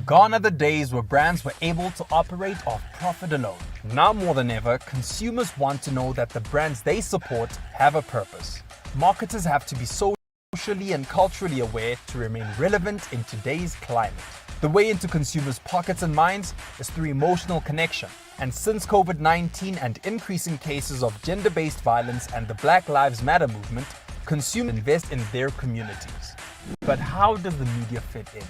Gone are the days where brands were able to operate off profit alone. Now more than ever, consumers want to know that the brands they support have a purpose. Marketers have to be socially and culturally aware to remain relevant in today's climate. The way into consumers' pockets and minds is through emotional connection. And since COVID-19 and increasing cases of gender-based violence and the Black Lives Matter movement, consumers invest in their communities. But how does the media fit in?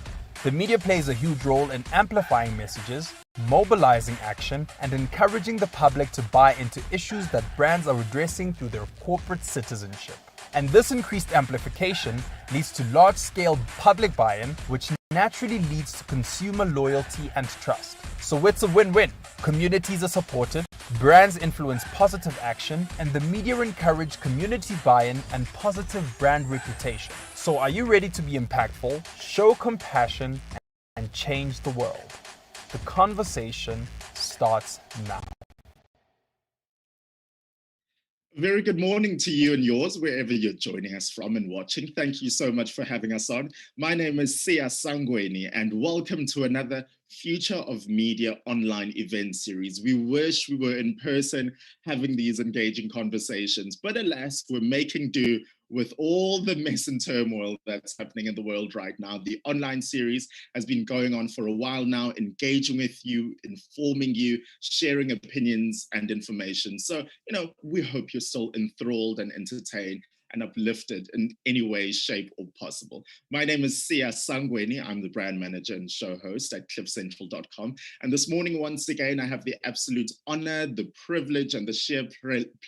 The media plays a huge role in amplifying messages, mobilizing action, and encouraging the public to buy into issues that brands are addressing through their corporate citizenship. And this increased amplification leads to large-scale public buy-in, which naturally leads to consumer loyalty and trust. So it's a win-win. Communities are supported, brands influence positive action, and the media encourage community buy-in and positive brand reputation. So are you ready to be impactful, show compassion, and change the world? The conversation starts now. Very good morning to you and yours, wherever you're joining us from and watching. Thank you so much for having us on. My name is Sia Sangweni, and welcome to another Future of Media online event series. We wish we were in person having these engaging conversations, but alas, we're making do with all the mess and turmoil that's happening in the world right now. The online series has been going on for a while now, engaging with you, informing you, sharing opinions and information. So, we hope you're still enthralled and entertained and uplifted in any way, shape, or possible. My name is Sia Sangweni. I'm the brand manager and show host at cliffcentral.com. And this morning, once again, I have the absolute honor, the privilege, and the sheer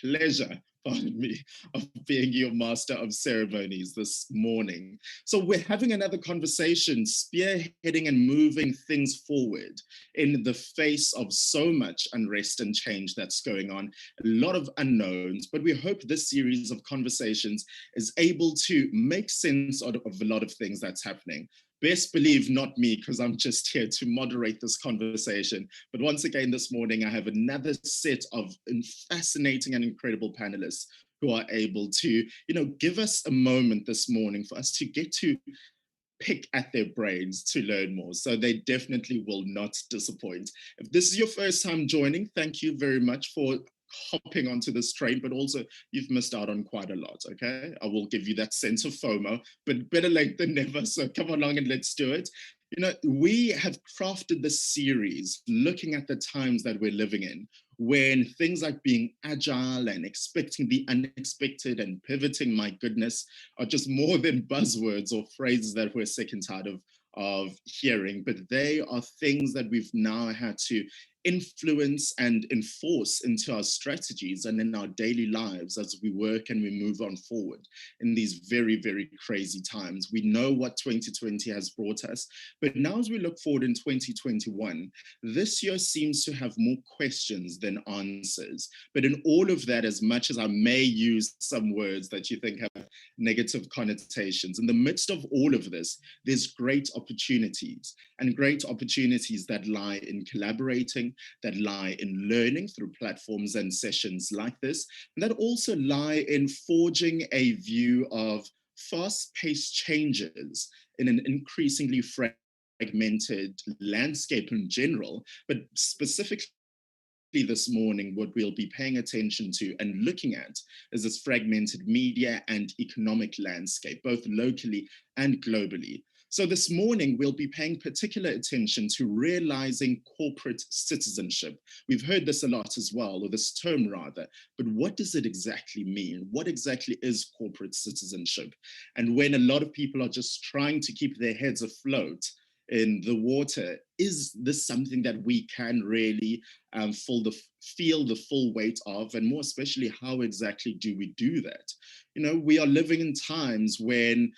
pleasure, pardon me, of being your master of ceremonies this morning. So we're having another conversation, spearheading and moving things forward in the face of so much unrest and change that's going on, a lot of unknowns, but we hope this series of conversations is able to make sense out of a lot of things that's happening. Best believe not me, because I'm just here to moderate this conversation. But once again, this morning, I have another set of fascinating and incredible panelists who are able to, give us a moment this morning for us to get to pick at their brains to learn more. So they definitely will not disappoint. If this is your first time joining, thank you very much for hopping onto this train, but also you've missed out on quite a lot, okay? I will give you that sense of FOMO, but better late than never, so come along and let's do it. We have crafted this series looking at the times that we're living in, when things like being agile and expecting the unexpected and pivoting, my goodness, are just more than buzzwords or phrases that we're sick and tired of hearing, but they are things that we've now had to influence and enforce into our strategies and in our daily lives as we work and we move on forward in these very, very crazy times. We know what 2020 has brought us, but now as we look forward in 2021, this year seems to have more questions than answers. But in all of that, as much as I may use some words that you think have negative connotations, in the midst of all of this, there's great opportunities, and great opportunities that lie in collaborating, that lie in learning through platforms and sessions like this, and that also lie in forging a view of fast-paced changes in an increasingly fragmented landscape in general, but specifically this morning, what we'll be paying attention to and looking at is this fragmented media and economic landscape, both locally and globally. So this morning, we'll be paying particular attention to realizing corporate citizenship. We've heard this a lot as well, or this term rather, but what does it exactly mean? What exactly is corporate citizenship? And when a lot of people are just trying to keep their heads afloat in the water, is this something that we can really feel the full weight of? And more especially, how exactly do we do that? We are living in times when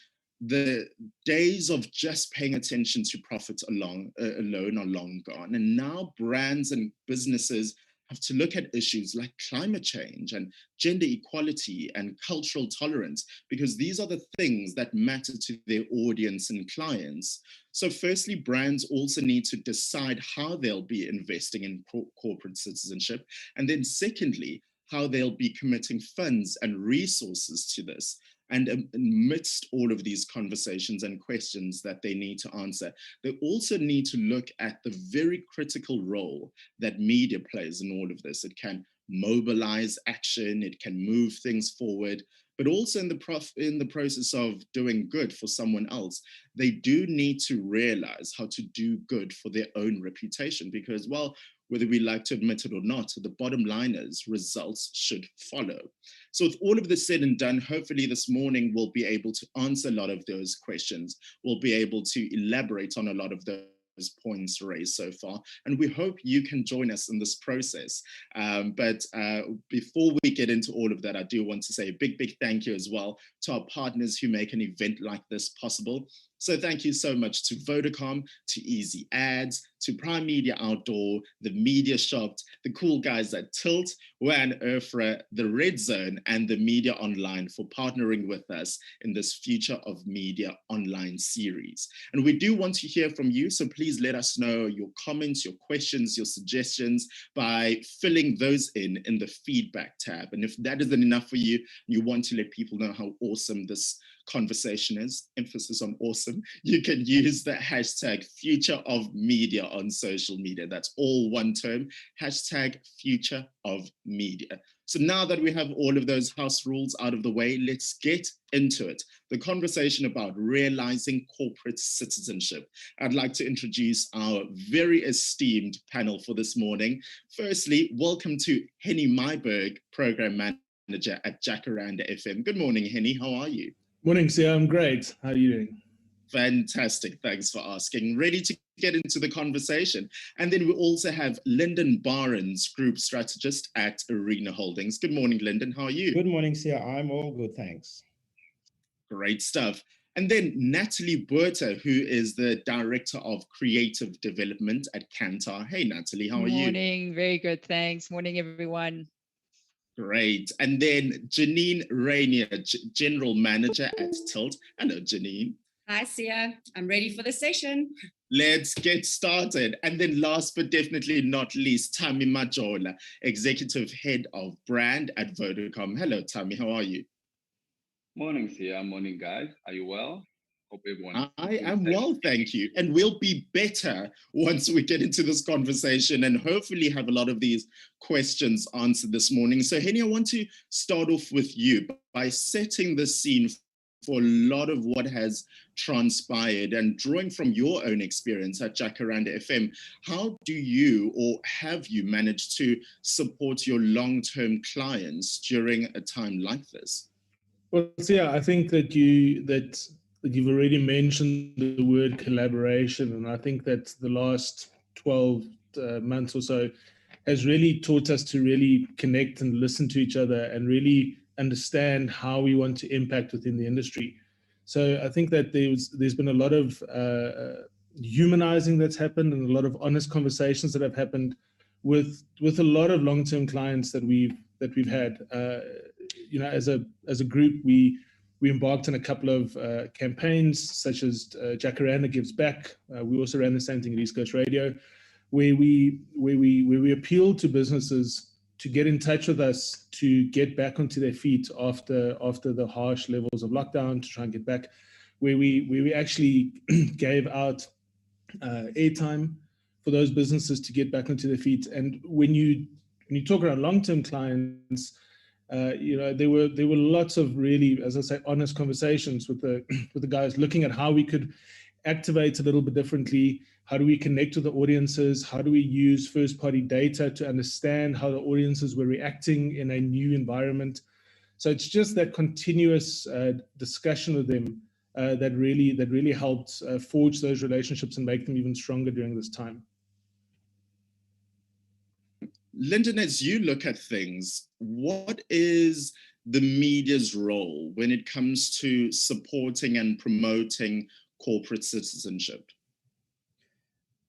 the days of just paying attention to profit alone are long gone. And now brands and businesses have to look at issues like climate change and gender equality and cultural tolerance, because these are the things that matter to their audience and clients. So firstly, brands also need to decide how they'll be investing in corporate citizenship. And then secondly, how they'll be committing funds and resources to this. And amidst all of these conversations and questions that they need to answer, they also need to look at the very critical role that media plays in all of this. It can mobilize action, it can move things forward, but also in the process of doing good for someone else, they do need to realize how to do good for their own reputation. Because, well, whether we like to admit it or not, the bottom line is results should follow. So with all of this said and done, hopefully this morning we'll be able to answer a lot of those questions. We'll be able to elaborate on a lot of those points raised so far. And we hope you can join us in this process. But before we get into all of that, I do want to say a big thank you as well to our partners who make an event like this possible. So thank you so much to Vodacom, to Easy Ads, to Prime Media Outdoor, the Media Shop, the cool guys at Tilt, Wan Erfra, the Red Zone, and the Media Online for partnering with us in this Future of Media Online series. And we do want to hear from you, so please let us know your comments, your questions, your suggestions by filling those in the feedback tab. And if that isn't enough for you, you want to let people know how awesome this conversation is, emphasis on awesome, you can use the hashtag Future of Media on social media. That's all one term, hashtag Future of Media. So now that we have all of those house rules out of the way, let's get into it. The conversation about realizing corporate citizenship. I'd like to introduce our very esteemed panel for this morning. Firstly, welcome to Henny Myberg, Program Manager at Jacaranda FM. Good morning, Henny. How are you? Morning, Sia. I'm great. How are you doing? Fantastic. Thanks for asking. Ready to get into the conversation. And then we also have Lyndon Barnes, Group Strategist at Arena Holdings. Good morning, Lyndon. How are you? Good morning, Sia. I'm all good, thanks. Great stuff. And then Natalie Buerta, who is the Director of Creative Development at Kantar. Hey, Natalie, how are you? Morning. Very good, thanks. Morning, everyone. Great. And then Janine Rainier, General Manager at Tilt. Hello, Janine. Hi, Sia. I'm ready for the session. Let's get started. And then last but definitely not least, Tammy Majola, Executive Head of Brand at Vodacom. Hello, Tammy. How are you? Morning, Sia. Morning, guys. Are you well? Hope everyone. I am well, thank you. And we'll be better once we get into this conversation and hopefully have a lot of these questions answered this morning. So, Henny, I want to start off with you by setting the scene for a lot of what has transpired and drawing from your own experience at Jacaranda FM. How do you or have you managed to support your long-term clients during a time like this? Well, Sia, I think that you've already mentioned the word collaboration, and I think that the last 12 months or so has really taught us to really connect and listen to each other and really understand how we want to impact within the industry. So I think that there's been a lot of humanizing that's happened and a lot of honest conversations that have happened with a lot of long-term clients that we've had. As a group, we embarked on a couple of campaigns, such as Jacaranda Gives Back. We also ran the same thing at East Coast Radio, where we appealed to businesses to get in touch with us to get back onto their feet after the harsh levels of lockdown, to try and get back, where we actually gave out airtime for those businesses to get back onto their feet. And when you talk around long-term clients, there were lots of really, as I say, honest conversations with the guys, looking at how we could activate a little bit differently. How do we connect with the audiences? How do we use first-party data to understand how the audiences were reacting in a new environment? So it's just that continuous discussion with them that really helped forge those relationships and make them even stronger during this time. Lyndon, as you look at things, what is the media's role when it comes to supporting and promoting corporate citizenship?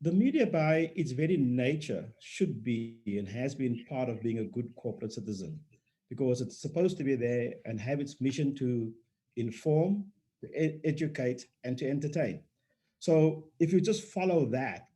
The media, by its very nature, should be and has been part of being a good corporate citizen, because it's supposed to be there and have its mission to inform, to educate, and to entertain. So if you just follow that,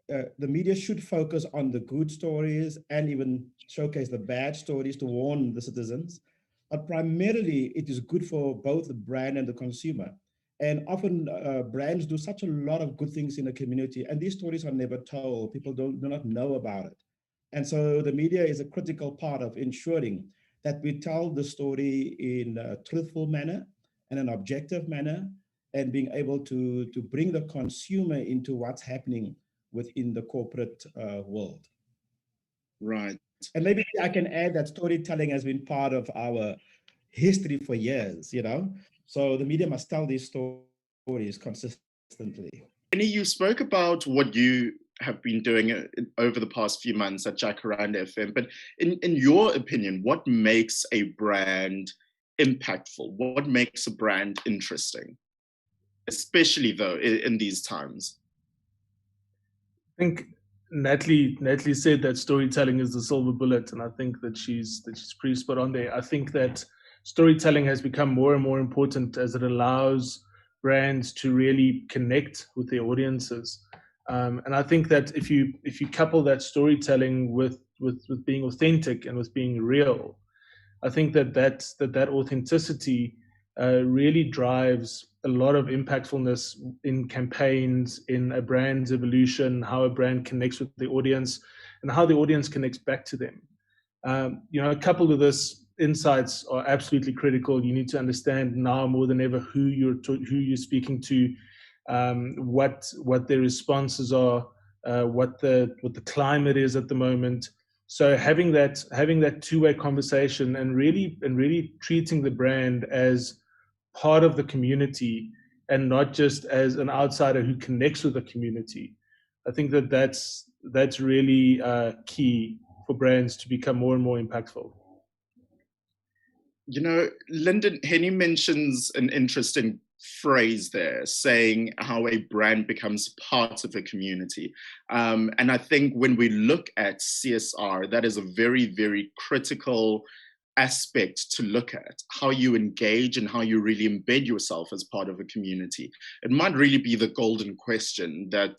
the media should focus on the good stories and even showcase the bad stories to warn the citizens. but primarily it is good for both the brand and the consumer. And often brands do such a lot of good things in the community, and these stories are never told. People do not know about it. And so the media is a critical part of ensuring that we tell the story in a truthful manner and an objective manner, and being able to bring the consumer into what's happening within the corporate world. Right. And maybe I can add that storytelling has been part of our history for years, you know? So the media must tell these stories consistently. Penny, you spoke about what you have been doing over the past few months at Jacaranda FM, but in your opinion, what makes a brand impactful? What makes a brand interesting? Especially though in these times. I think Natalie said that storytelling is the silver bullet, and I think that she's pretty spot on there. I think that storytelling has become more and more important as it allows brands to really connect with their audiences. And I think that if you couple that storytelling with being authentic and with being real, I think that authenticity really drives a lot of impactfulness in campaigns, in a brand's evolution, how a brand connects with the audience, and how the audience connects back to them. Coupled with this, insights are absolutely critical. You need to understand now more than ever who you're speaking to, what their responses are, what the climate is at the moment. So having that two-way conversation and really treating the brand as part of the community and not just as an outsider who connects with the community. I think that's really key for brands to become more and more impactful. You know, Lyndon, Henny mentions an interesting phrase there, saying how a brand becomes part of a community. And I think when we look at CSR, that is a very, very critical aspect to look at, how you engage and how you really embed yourself as part of a community. It might really be the golden question that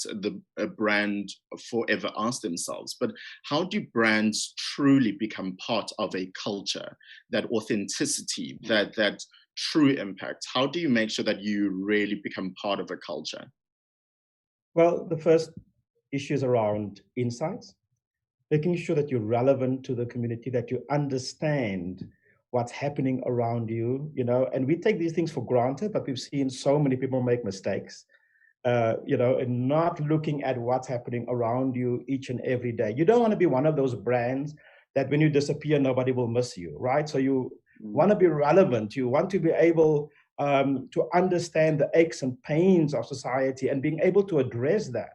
a brand forever asks themselves, but how do brands truly become part of a culture? That authenticity, that true impact, how do you make sure that you really become part of a culture? Well, the first issue is around insights, making sure that you're relevant to the community, that you understand what's happening around you, and we take these things for granted, but we've seen so many people make mistakes, and not looking at what's happening around you each and every day. You don't want to be one of those brands that when you disappear, nobody will miss you, right? So you want to be relevant. You want to be able to understand the aches and pains of society and being able to address that.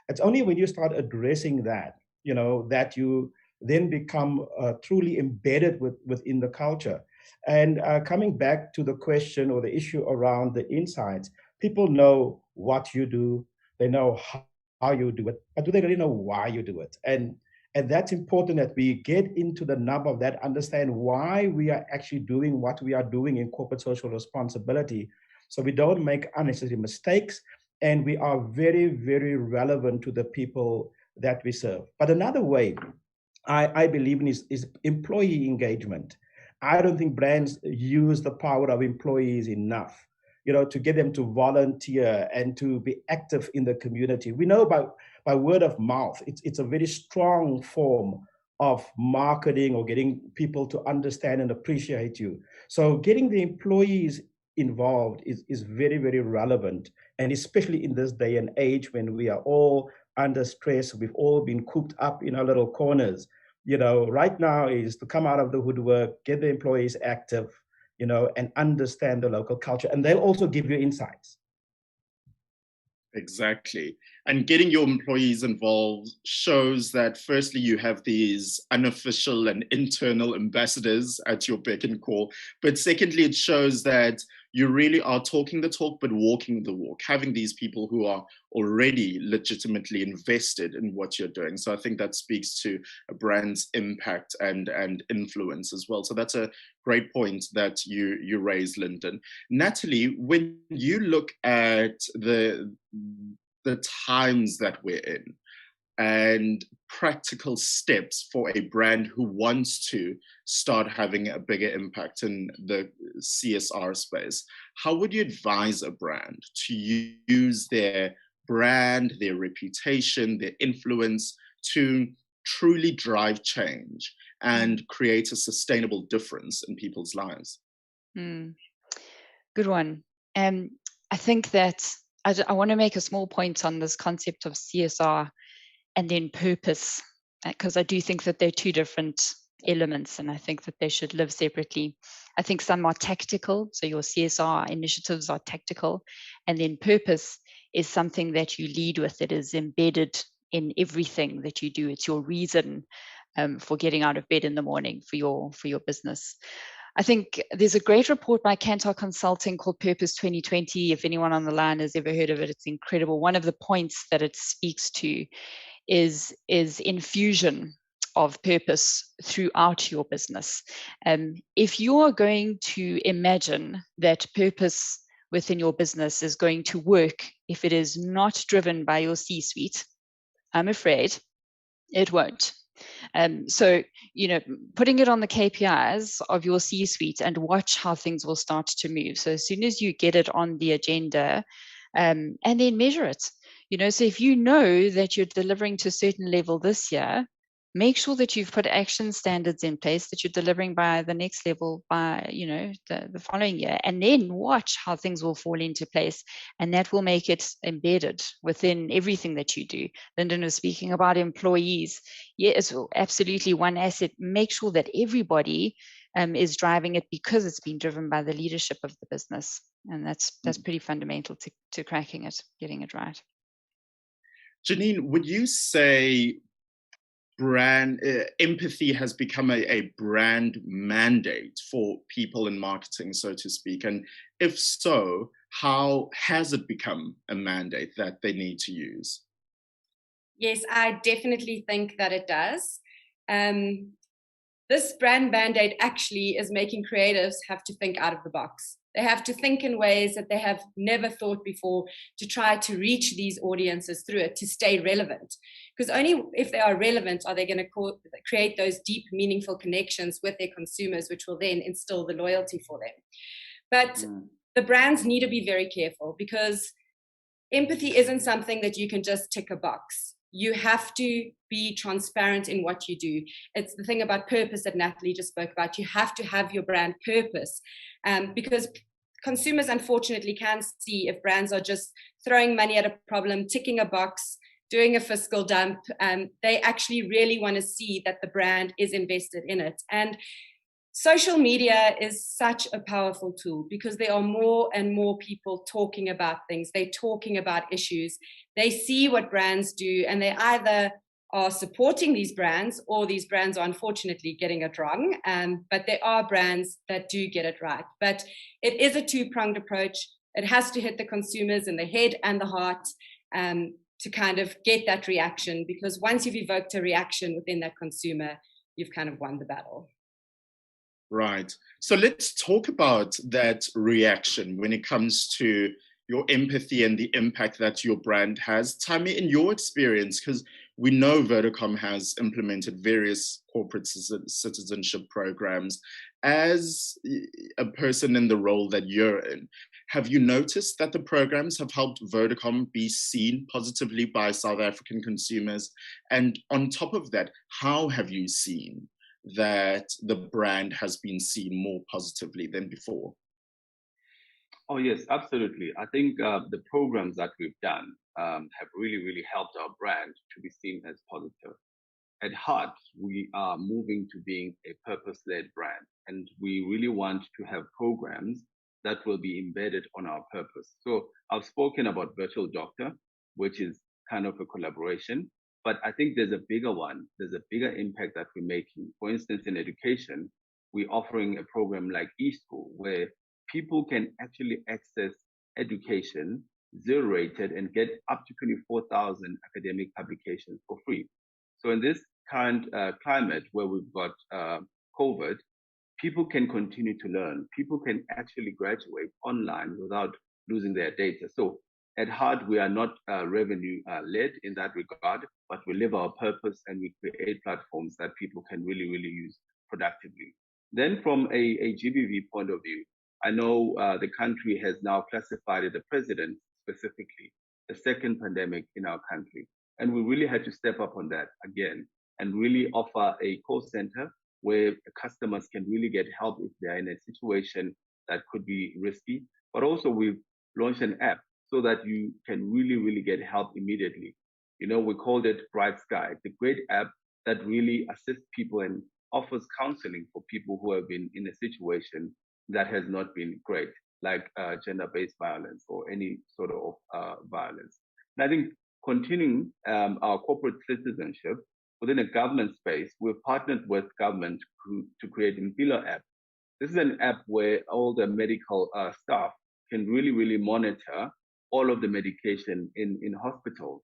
It's only when you start addressing that, that you then become truly embedded within the culture. And coming back to the question or the issue around the insights, people know what you do, they know how you do it, but do they really know why you do it? And that's important, that we get into the nub of that, understand why we are actually doing what we are doing in corporate social responsibility, so we don't make unnecessary mistakes, and we are very, very relevant to the people that we serve. But another way I believe in is employee engagement. I don't think brands use the power of employees enough, to get them to volunteer and to be active in the community. We know by word of mouth, it's a very strong form of marketing or getting people to understand and appreciate you. So getting the employees involved is very, very relevant. And especially in this day and age when we are all under stress, we've all been cooped up in our little corners. Right now is to come out of the woodwork, get the employees active, and understand the local culture. And they'll also give you insights. Exactly. And getting your employees involved shows that firstly, you have these unofficial and internal ambassadors at your beck and call. But secondly, it shows that you really are talking the talk, but walking the walk, having these people who are already legitimately invested in what you're doing. So I think that speaks to a brand's impact and influence as well. So that's a great point that you raised, Lyndon. Natalie, when you look at the times that we're in, and practical steps for a brand who wants to start having a bigger impact in the CSR space, how would you advise a brand to use their brand, their reputation, their influence to truly drive change and create a sustainable difference in people's lives? Good one. I think that I want to make a small point on this concept of CSR and then purpose, because I do think that they're two different elements, and I think that they should live separately. I think some are tactical, so your CSR initiatives are tactical, and then purpose is something that you lead with. It is embedded in everything that you do. It's your reason for getting out of bed in the morning for your business. I think there's a great report by Kantar Consulting called Purpose 2020. If anyone on the line has ever heard of it, it's incredible. One of the points that it speaks to is infusion of purpose throughout your business. If you are going to imagine that purpose within your business is going to work if it is not driven by your C-suite, I'm afraid it won't. So, putting it on the KPIs of your C-suite and watch how things will start to move. So as soon as you get it on the agenda, and then measure it, so if you know that you're delivering to a certain level this year, make sure that you've put action standards in place that you're delivering by the next level by, the following year, and then watch how things will fall into place. And that will make it embedded within everything that you do. Lyndon was speaking about employees. Yes, absolutely one asset. Make sure that everybody is driving it because it's been driven by the leadership of the business. And that's pretty fundamental to cracking it, getting it right. Janine, would you say brand empathy has become a brand mandate for people in marketing, so to speak? And if so, how has it become a mandate that they need to use? Yes, I definitely think that it does. This brand mandate actually is making creatives have to think out of the box. They have to think in ways that they have never thought before to try to reach these audiences through it, to stay relevant. Because only if they are relevant are they going to create those deep, meaningful connections with their consumers, which will then instill the loyalty for them. But the brands need to be very careful, because empathy isn't something that you can just tick a box. You have to be transparent in what you do. It's the thing about purpose that Natalie just spoke about. You have to have your brand purpose, because consumers unfortunately can see if brands are just throwing money at a problem, ticking a box, doing a fiscal dump. They actually really want to see that the brand is invested in it. And social media is such a powerful tool, because there are more and more people talking about things. They're talking about issues. They see what brands do, and they either are supporting these brands, or these brands are unfortunately getting it wrong. But there are brands that do get it right. But it is a two-pronged approach. It has to hit the consumers in the head and the heart to kind of get that reaction, because once you've evoked a reaction within that consumer, you've kind of won the battle. Right. So let's talk about that reaction when it comes to your empathy and the impact that your brand has. Tammy, in your experience, because we know Vodacom has implemented various corporate citizenship programs, as a person in the role that you're in, have you noticed that the programs have helped Vodacom be seen positively by South African consumers? And on top of that, how have you seen that the brand has been seen more positively than before? Oh, yes, absolutely. I think the programs that we've done have really, really helped our brand to be seen as positive. At heart, we are moving to being a purpose-led brand, and we really want to have programs that will be embedded on our purpose. So I've spoken about Virtual Doctor, which is kind of a collaboration. But I think there's a bigger one. There's a bigger impact that we're making. For instance, in education, we're offering a program like eSchool, where people can actually access education, zero-rated, and get up to 24,000 academic publications for free. So in this current climate where we've got COVID, people can continue to learn. People can actually graduate online without losing their data. So At heart, we are not revenue led in that regard, but we live our purpose and we create platforms that people can really, really use productively. Then from a GBV point of view, I know the country has now classified the president specifically, the second pandemic in our country. And we really had to step up on that again and really offer a call center where customers can really get help if they're in a situation that could be risky. But also we've launched an app so that you can really, really get help immediately. You know, we called it Bright Sky. It's a great app that really assists people and offers counseling for people who have been in a situation that has not been great, like gender-based violence or any sort of violence. And I think continuing our corporate citizenship within a government space, we've partnered with government to create Impilo app. This is an app where all the medical staff can really, really monitor all of the medication in hospitals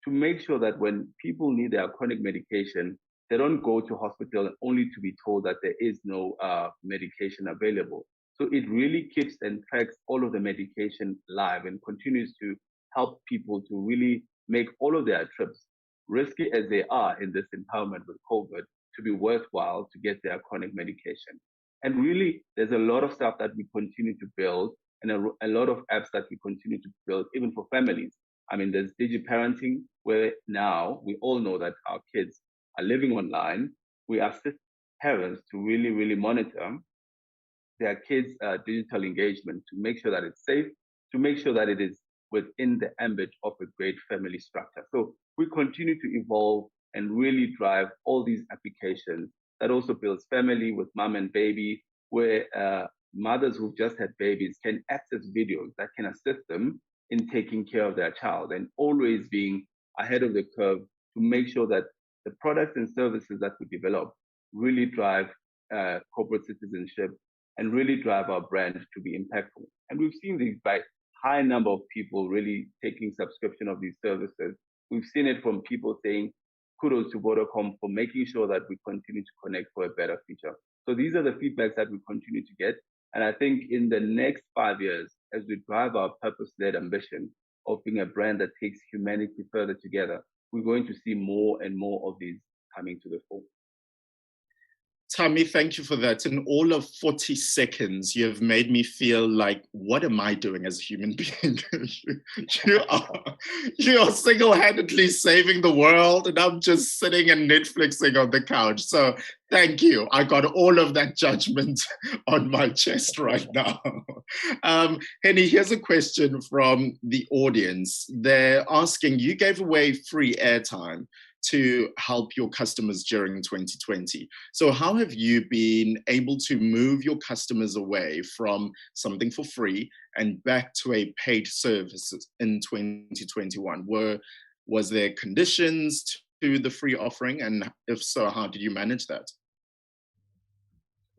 to make sure that when people need their chronic medication, they don't go to hospital only to be told that there is no medication available. So it really keeps and tracks all of the medication live and continues to help people to really make all of their trips, risky as they are in this empowerment with COVID, to be worthwhile to get their chronic medication. And really, there's a lot of stuff that we continue to build and a lot of apps that we continue to build, even for families. I mean, there's digi-parenting, where now we all know that our kids are living online. We assist parents to really, really monitor their kids' digital engagement to make sure that it's safe, to make sure that it is within the ambit of a great family structure. So we continue to evolve and really drive all these applications that also builds family with mom and baby, where mothers who've just had babies can access videos that can assist them in taking care of their child and always being ahead of the curve to make sure that the products and services that we develop really drive corporate citizenship and really drive our brand to be impactful. And we've seen these by high number of people really taking subscription of these services. We've seen it from people saying, kudos to Vodacom for making sure that we continue to connect for a better future. So these are the feedbacks that we continue to get. And I think in the next 5 years, as we drive our purpose-led ambition of being a brand that takes humanity further together, we're going to see more and more of these coming to the fore. Tommy, thank you for that. In all of 40 seconds, you have made me feel like, what am I doing as a human being? you are single-handedly saving the world, and I'm just sitting and Netflixing on the couch. So thank you. I got all of that judgment on my chest right now. Henny, here's a question from the audience. They're asking, you gave away free airtime to help your customers during 2020. So how have you been able to move your customers away from something for free and back to a paid service in 2021? Was there conditions to the free offering? And if so, how did you manage that?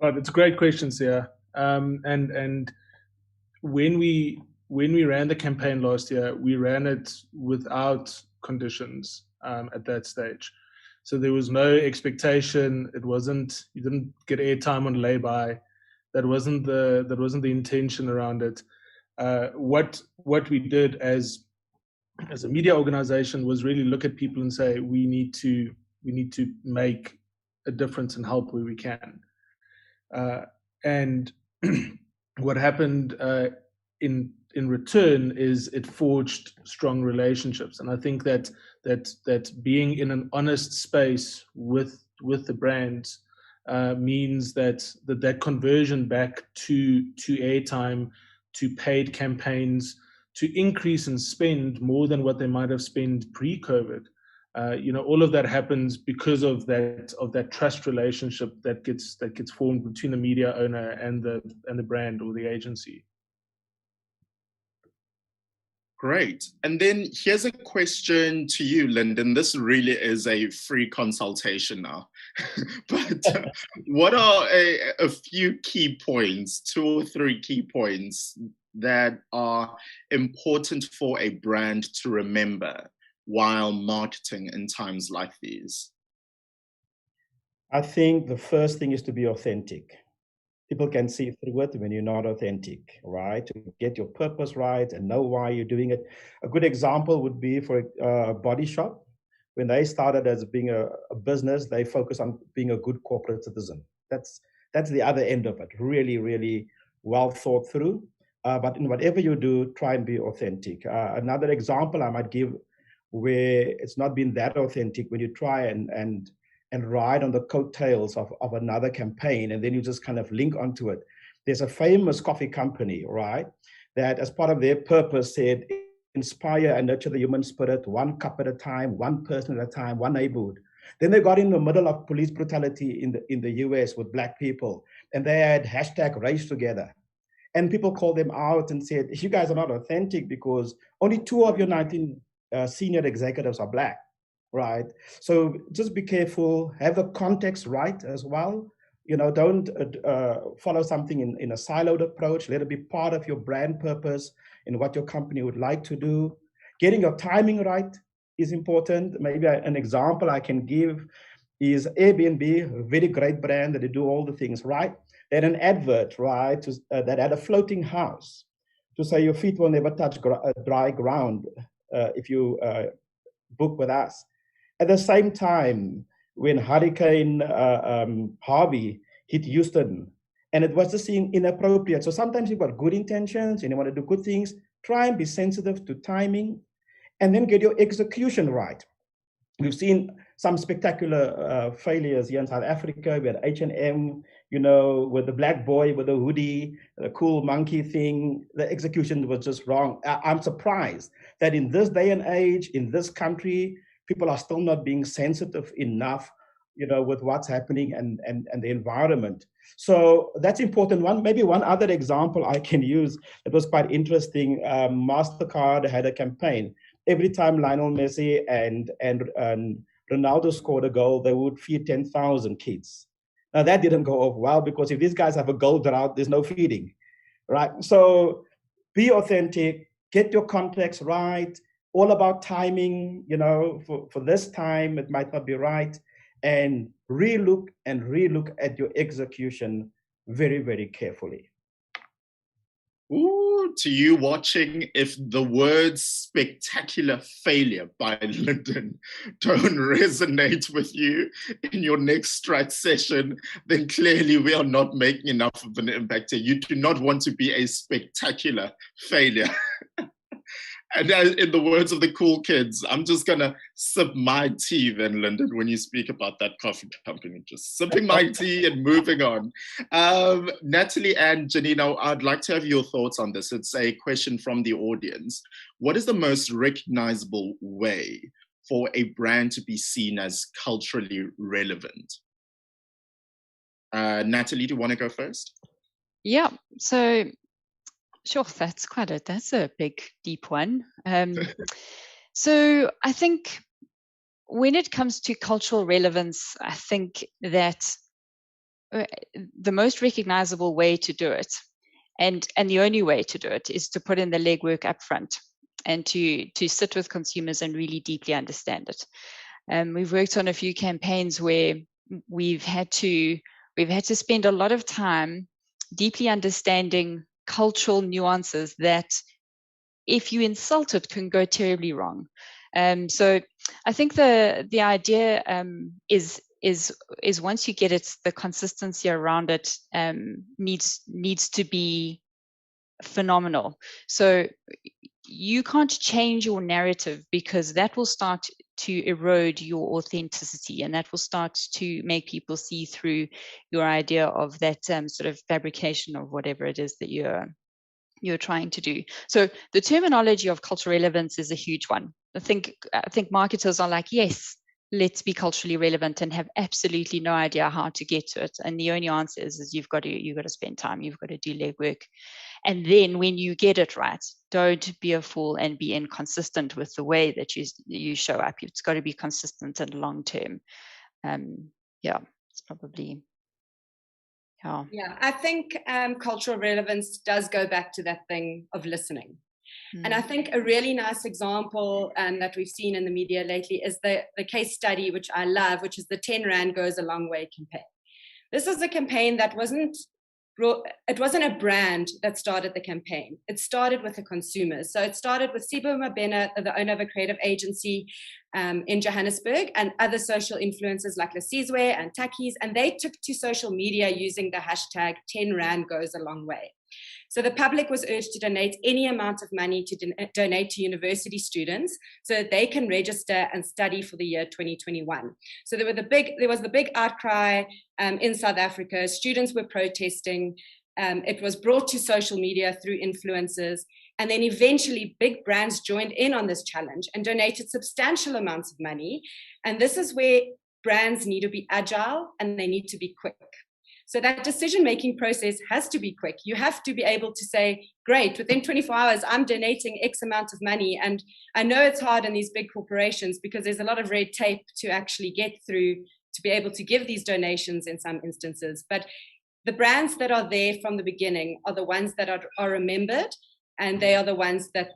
Right, it's a great question, Sia. And when we ran the campaign last year, we ran it without conditions at that stage. So there was no expectation. It wasn't, you didn't get airtime on lay-by. That wasn't the intention around it. What we did as a media organization was really look at people and say, we need to make a difference and help where we can. And what happened in return is it forged strong relationships. And I think that being in an honest space with the brands means that conversion back to airtime, to paid campaigns, to increase and spend more than what they might have spent pre-COVID. All of that happens because of that trust relationship that gets formed between the media owner and the brand or the agency. Great. And then here's a question to you, Lyndon. This really is a free consultation now. But what are a few key points, 2 or 3 key points that are important for a brand to remember while marketing in times like these? I think the first thing is to be authentic. People can see through it when you're not authentic, right? To get your purpose right and know why you're doing it. A good example would be for a body shop. When they started as being a business, they focus on being a good corporate citizen. That's the other end of it. Really, really well thought through. But in whatever you do, try and be authentic. Another example I might give where it's not been that authentic, when you try and ride on the coattails of another campaign, and then you just kind of link onto it. There's a famous coffee company, right, that as part of their purpose said, inspire and nurture the human spirit, one cup at a time, one person at a time, one neighborhood. Then they got in the middle of police brutality in the US with Black people, and they had hashtag race together. And people called them out and said, you guys are not authentic because only 2 of your 19 senior executives are Black, right? So just be careful, have the context right as well. You know, don't follow something in a siloed approach. Let it be part of your brand purpose and what your company would like to do. Getting your timing right is important. Maybe an example I can give is Airbnb, a very great brand that they do all the things right. They had an advert, right, that had a floating house to say your feet will never touch dry ground if you book with us. At the same time, when Hurricane Harvey hit Houston, and it was just inappropriate. So sometimes you've got good intentions and you want to do good things, try and be sensitive to timing, and then get your execution right. We've seen some spectacular failures here in South Africa. We had H&M, you know, with the black boy with the hoodie, the cool monkey thing. The execution was just wrong. I'm surprised that in this day and age, in this country, people are still not being sensitive enough, you know, with what's happening and the environment. So that's important. Maybe one other example I can use that was quite interesting. MasterCard had a campaign. Every time Lionel Messi and Ronaldo scored a goal, they would feed 10,000 kids. Now that didn't go off well because if these guys have a goal drought, there's no feeding, right? So be authentic, get your context right, all about timing, you know, for this time, it might not be right, and relook at your execution very, very carefully. Ooh, to you watching, if the words spectacular failure by Lyndon don't resonate with you in your next strat session, then clearly we are not making enough of an impact here. You do not want to be a spectacular failure. And in the words of the cool kids, I'm just going to sip my tea then, Lyndon, when you speak about that coffee company. Just sipping my tea and moving on. Natalie and Janina, I'd like to have your thoughts on this. It's a question from the audience. What is the most recognizable way for a brand to be seen as culturally relevant? Natalie, do you want to go first? Yeah, so sure, that's a big, deep one. So I think when it comes to cultural relevance, I think that the most recognizable way to do it, and the only way to do it, is to put in the legwork up front and to sit with consumers and really deeply understand it. We've worked on a few campaigns where we've had to spend a lot of time deeply understanding cultural nuances that, if you insult it, can go terribly wrong. So I think the idea is once you get it, the consistency around it needs to be phenomenal. So you can't change your narrative, because that will start to erode your authenticity, and that will start to make people see through your idea of that sort of fabrication of whatever it is that you're trying to do. So the terminology of cultural relevance is a huge one. I think marketers are like, yes, let's be culturally relevant, and have absolutely no idea how to get to it. And the only answer is you've got to spend time, you've got to do legwork. And then when you get it right, don't be a fool and be inconsistent with the way that you show up. It's got to be consistent and long term. Yeah, it's probably. Yeah, I think cultural relevance does go back to that thing of listening. And I think a really nice example that we've seen in the media lately is the case study, which I love, which is the 10 Rand Goes a Long Way campaign. This is a campaign that wasn't it wasn't a brand that started the campaign. It started with the consumers. So it started with Sibo Mabena, the owner of a creative agency in Johannesburg, and other social influencers like Lesizwe and Natalies, and they took to social media using the hashtag 10 Rand goes a long way. So the public was urged to donate any amount of money to donate to university students so that they can register and study for the year 2021. So there was the big outcry in South Africa. Students were protesting. It was brought to social media through influencers. And then eventually big brands joined in on this challenge and donated substantial amounts of money. And this is where brands need to be agile and they need to be quick. So that decision-making process has to be quick. You have to be able to say, great, within 24 hours, I'm donating X amount of money. And I know it's hard in these big corporations because there's a lot of red tape to actually get through to be able to give these donations in some instances. But the brands that are there from the beginning are the ones that are remembered, and they are the ones that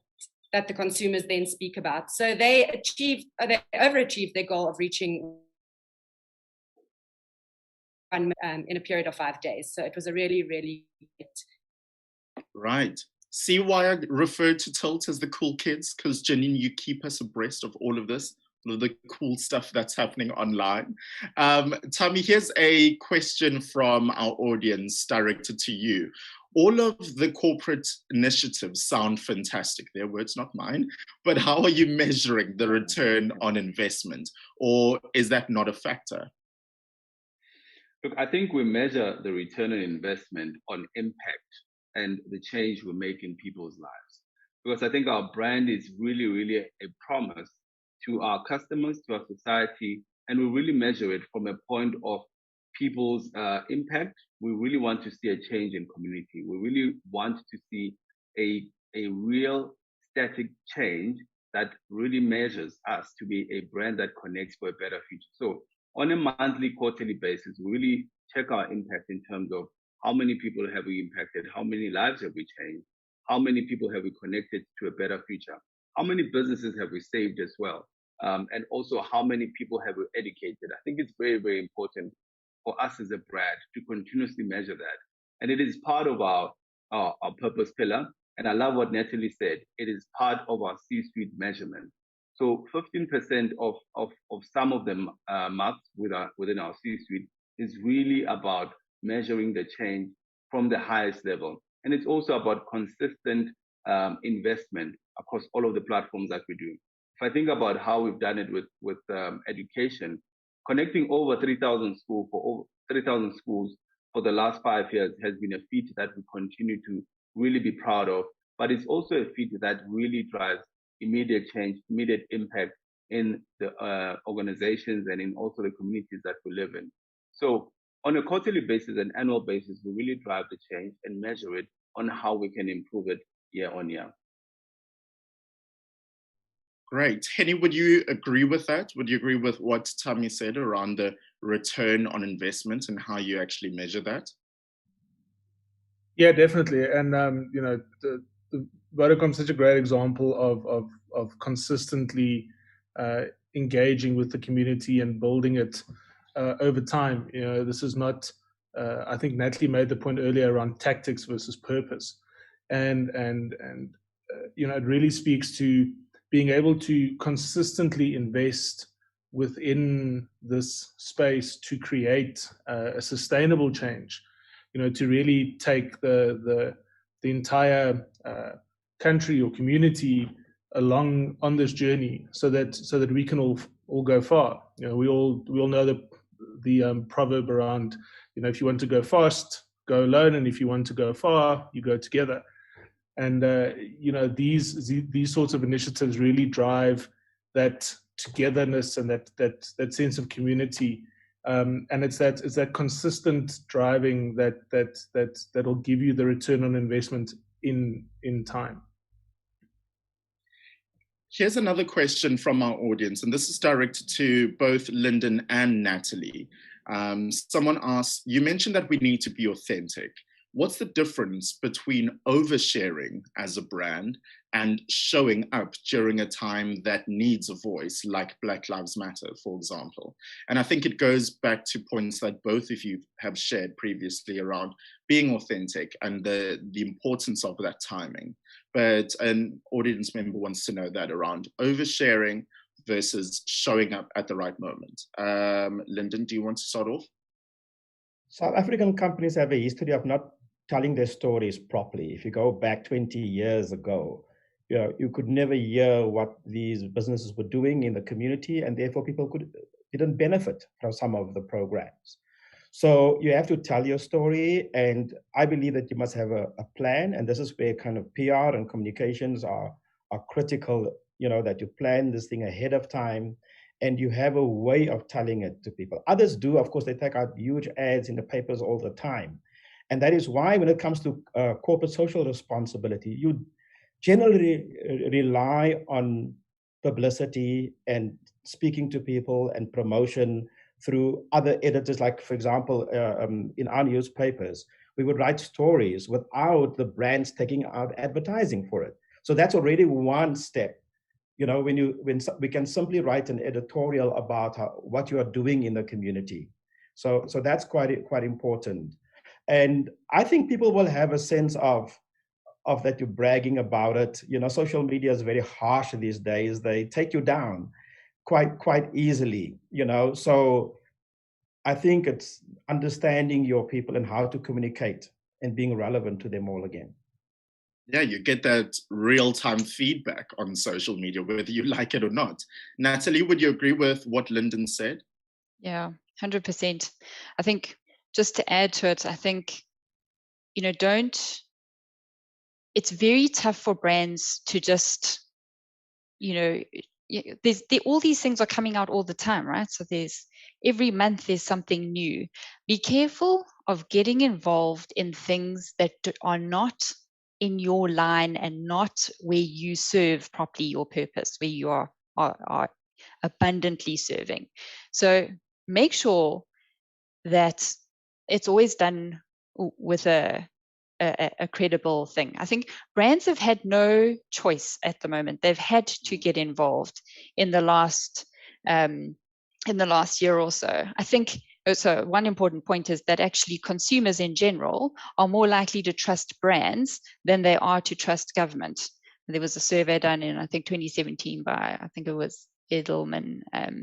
the consumers then speak about. So they overachieved their goal of reaching in a period of 5 days. So it was a really, really good. Right. See why I refer to Tilt as the cool kids? Because Janine, you keep us abreast of all of this, all of the cool stuff that's happening online. Tammy, here's a question from our audience directed to you. All of the corporate initiatives sound fantastic. Their words, not mine. But how are you measuring the return on investment? Or is that not a factor? Look, I think we measure the return on investment on impact and the change we make in people's lives. Because I think our brand is really, really a promise to our customers, to our society, and we really measure it from a point of people's impact. We really want to see a change in community. We really want to see a real static change that really measures us to be a brand that connects for a better future. So on a monthly, quarterly basis, we really check our impact in terms of how many people have we impacted, how many lives have we changed, how many people have we connected to a better future, how many businesses have we saved as well, and also how many people have we educated. I think it's very, very important for us as a brand to continuously measure that. And it is part of our purpose pillar. And I love what Natalie said. It is part of our C-suite measurement. So 15% of some of the marks within our C-suite is really about measuring the change from the highest level. And it's also about consistent investment across all of the platforms that we do. If I think about how we've done it with education, connecting over 3,000 schools for the last 5 years has been a feat that we continue to really be proud of. But it's also a feat that really drives immediate change, immediate impact in the organizations and in also the communities that we live in. So on a quarterly basis and annual basis, we really drive the change and measure it on how we can improve it year on year. Great. Henny, would you agree with that? Would you agree with what Tammy said around the return on investment and how you actually measure that? Yeah, definitely. And, the Vodacom is such a great example of consistently engaging with the community and building it over time. This is not, I think Natalie made the point earlier around tactics versus purpose. And it really speaks to being able to consistently invest within this space to create a sustainable change, to really take the entire country or community along on this journey so that we can all go far. We all know the proverb around, if you want to go fast, go alone, and if you want to go far, you go together. And these sorts of initiatives really drive that togetherness and that sense of community. And it's that consistent driving that'll give you the return on investment in time. Here's another question from our audience, and this is directed to both Lyndon and Natalie. Someone asked, you mentioned that we need to be authentic. what's the difference between oversharing as a brand and showing up during a time that needs a voice, like Black Lives Matter, for example? And I think it goes back to points that both of you have shared previously around being authentic and the importance of that timing. But an audience member wants to know that around oversharing versus showing up at the right moment. Lyndon, do you want to start off? South African companies have a history of not telling their stories properly. If you go back 20 years ago, you could never hear what these businesses were doing in the community, and therefore people didn't benefit from some of the programs. So you have to tell your story, and I believe that you must have a plan, and this is where kind of PR and communications are critical, that you plan this thing ahead of time, and you have a way of telling it to people. Others do, of course, they take out huge ads in the papers all the time. And that is why when it comes to corporate social responsibility, you generally rely on publicity and speaking to people and promotion through other editors. Like, for example, in our newspapers, we would write stories without the brands taking out advertising for it. So that's already one step. When we can simply write an editorial about what you are doing in the community. So that's quite important. And I think people will have a sense of that you're bragging about it. Social media is very harsh these days. They take you down quite easily, So I think it's understanding your people and how to communicate and being relevant to them all again. Yeah, you get that real-time feedback on social media, whether you like it or not. Natalie, would you agree with what Lyndon said? Yeah, 100%. I think just to add to it, I think, it's very tough for brands to just, all these things are coming out all the time, right? So every month there's something new. Be careful of getting involved in things that are not in your line and not where you serve properly your purpose, where you are abundantly serving. So make sure that it's always done with a credible thing. I think brands have had no choice at the moment. They've had to get involved in the last year or so. I think so. One important point is that actually consumers in general are more likely to trust brands than they are to trust government. There was a survey done in, I think, 2017 by, I think it was Edelman.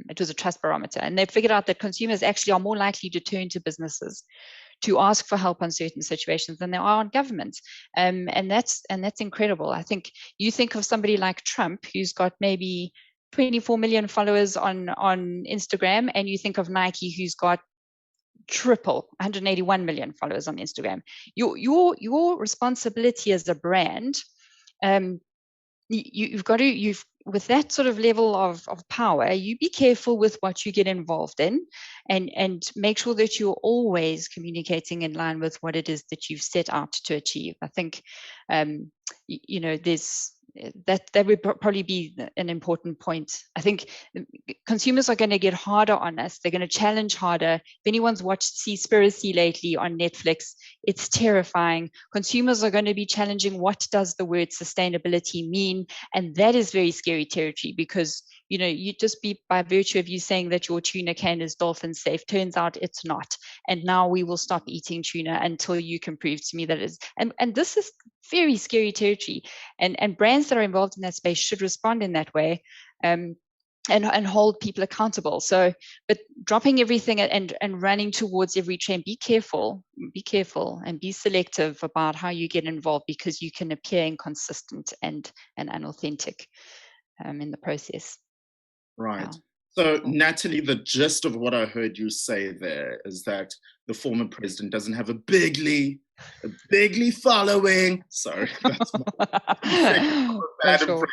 It was a trust barometer, and they figured out that consumers actually are more likely to turn to businesses to ask for help on certain situations than they are on government. And that's incredible. I think you think of somebody like Trump, who's got maybe 24 million followers on Instagram, and you think of Nike, who's got triple 181 million followers on Instagram. Your responsibility as a brand, you've got to, with that sort of level of power, you be careful with what you get involved in, and make sure that you're always communicating in line with what it is that you've set out to achieve. I think, there's that would probably be an important point. I think consumers are going to get harder on us. They're going to challenge harder. If anyone's watched Seaspiracy lately on Netflix, it's terrifying. Consumers are going to be challenging, what does the word sustainability mean? And that is very scary territory, because you just be, by virtue of you saying that your tuna can is dolphin safe, turns out it's not. And now we will stop eating tuna until you can prove to me that it is. And this is very scary territory. And brands that are involved in that space should respond in that way, and hold people accountable. So, but dropping everything and running towards every trend, be careful and be selective about how you get involved, because you can appear inconsistent and unauthentic in the process. Right. Wow. So, Natalie, the gist of what I heard you say there is that the former president doesn't have a bigly following. Sorry, that's my bad impression.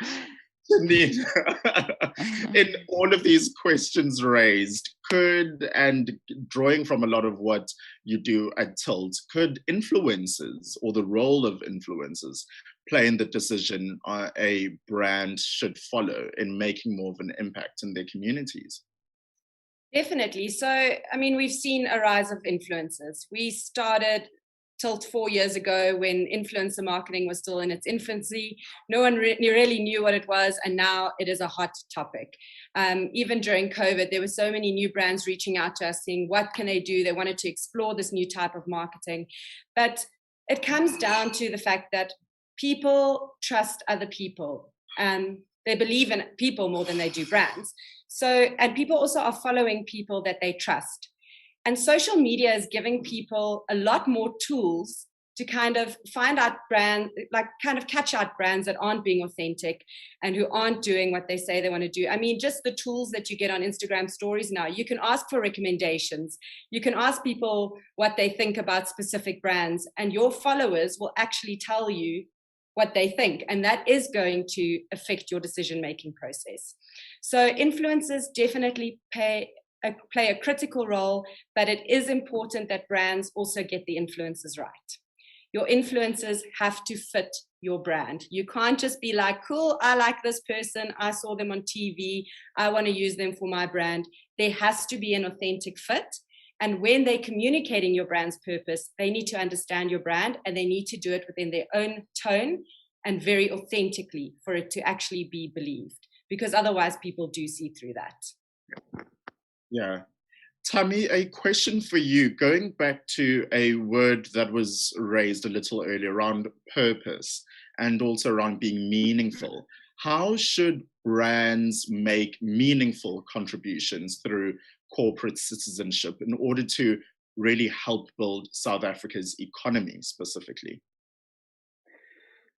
In all of these questions raised, and drawing from a lot of what you do at Tilt, could influencers, or the role of influencers, play in the decision a brand should follow in making more of an impact in their communities? Definitely. So, I mean, we've seen a rise of influencers. We started till 4 years ago when influencer marketing was still in its infancy. No one really knew what it was, and now it is a hot topic. Even during COVID, there were so many new brands reaching out to us saying, what can they do? They wanted to explore this new type of marketing. But it comes down to the fact that people trust other people. They believe in people more than they do brands. And people also are following people that they trust. And social media is giving people a lot more tools to kind of find out brands, like kind of catch out brands that aren't being authentic and who aren't doing what they say they want to do. I mean, just the tools that you get on Instagram stories now, you can ask for recommendations. You can ask people what they think about specific brands, and your followers will actually tell you what they think. And that is going to affect your decision-making process. So influencers definitely play a critical role, but it is important that brands also get the influencers right. Your influencers have to fit your brand. You can't just be like, cool, I like this person, I saw them on TV, I want to use them for my brand. There has to be an authentic fit. And when they're communicating your brand's purpose, they need to understand your brand, and they need to do it within their own tone and very authentically for it to actually be believed, because otherwise people do see through that. Yeah. Tammy, a question for you, going back to a word that was raised a little earlier around purpose and also around being meaningful. How should brands make meaningful contributions through corporate citizenship in order to really help build South Africa's economy specifically?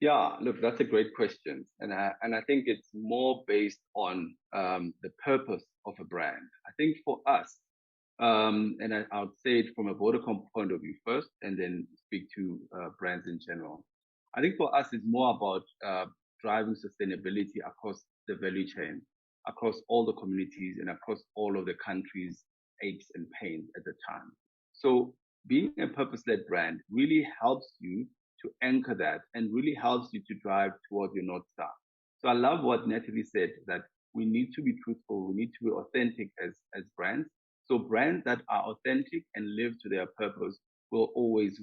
Yeah, look, that's a great question. And I think it's more based on the purpose of a brand. I think for us, and I would say it from a Vodacom point of view first, and then speak to brands in general. I think for us, it's more about driving sustainability across the value chain, across all the communities and across all of the country's aches and pains at the time. So being a purpose-led brand really helps you to anchor that and really helps you to drive towards your North Star. So I love what Natalie said, that we need to be truthful, we need to be authentic as brands. So brands that are authentic and live to their purpose will always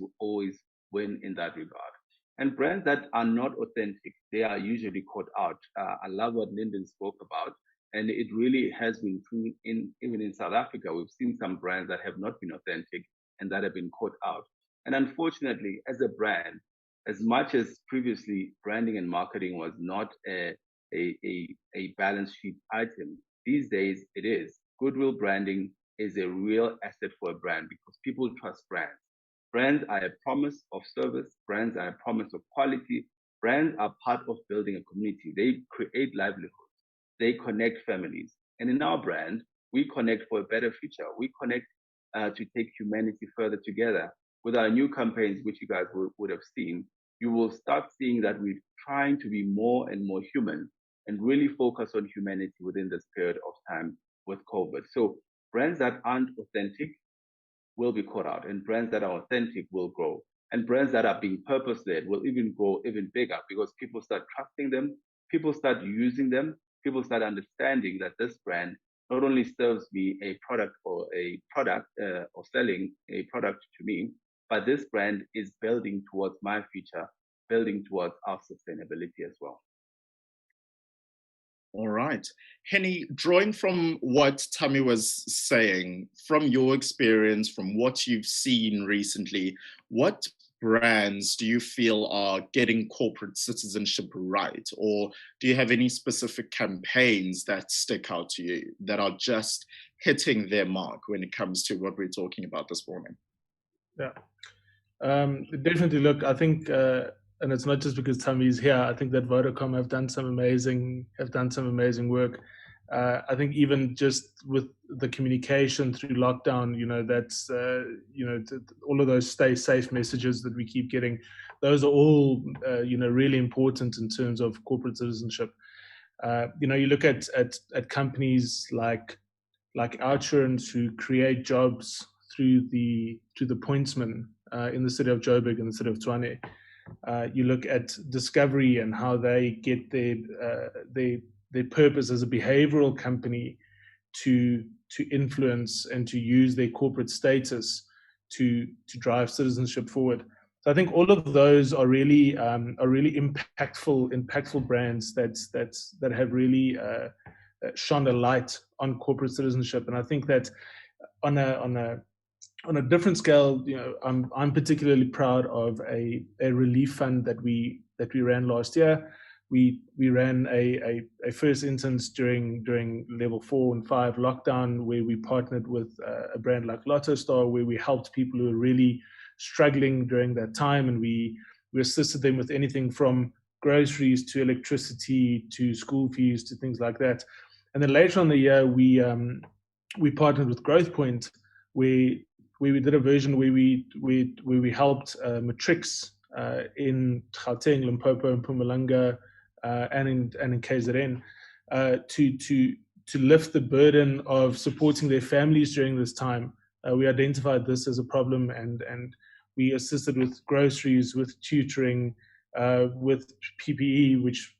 win in that regard. And brands that are not authentic, they are usually caught out. I love what Lyndon spoke about, and it really has been true even in South Africa. We've seen some brands that have not been authentic and that have been caught out. And unfortunately, as a brand, as much as previously branding and marketing was not a balance sheet item, these days it is. Goodwill branding is a real asset for a brand because people trust brands. Brands are a promise of service. Brands are a promise of quality. Brands are part of building a community. They create livelihoods. They connect families. And in our brand, we connect for a better future. We connect to take humanity further together. With our new campaigns, which you guys would have seen, you will start seeing that we're trying to be more and more human and really focus on humanity within this period of time with COVID. So brands that aren't authentic will be caught out, and brands that are authentic will grow. And brands that are being purpose-led will even grow even bigger because people start trusting them, people start using them, people start understanding that this brand not only serves me a product or selling a product to me, but this brand is building towards my future, building towards our sustainability as well. All right. Henny, drawing from what Tammy was saying, from your experience, from what you've seen recently, what brands do you feel are getting corporate citizenship right? Or do you have any specific campaigns that stick out to you that are just hitting their mark when it comes to what we're talking about this morning? Yeah, definitely. Look, I think, and it's not just because Tammy's here. I think that Vodacom have done some amazing work. I think even just with the communication through lockdown, that's all of those stay safe messages that we keep getting. Those are all really important in terms of corporate citizenship. You look at companies like Outsurance, who create jobs through the pointsman in the city of Joburg and the city of Tshwane. You look at Discovery and how they get their purpose as a behavioral company to influence and to use their corporate status to drive citizenship forward. So I think all of those are really impactful brands that have really shone a light on corporate citizenship. And I think that on a different scale, I'm particularly proud of a relief fund that we ran last year. We ran a first instance during level 4 and 5 lockdown, where we partnered with a brand like Lotto Star, where we helped people who were really struggling during that time, and we assisted them with anything from groceries to electricity to school fees to things like that. And then later on in the year, we partnered with Growth Point, where we did a version where we helped matrics in Gauteng, Limpopo, and Mpumalanga, and in KZN to lift the burden of supporting their families during this time. We identified this as a problem, and we assisted with groceries, with tutoring, with PPE, which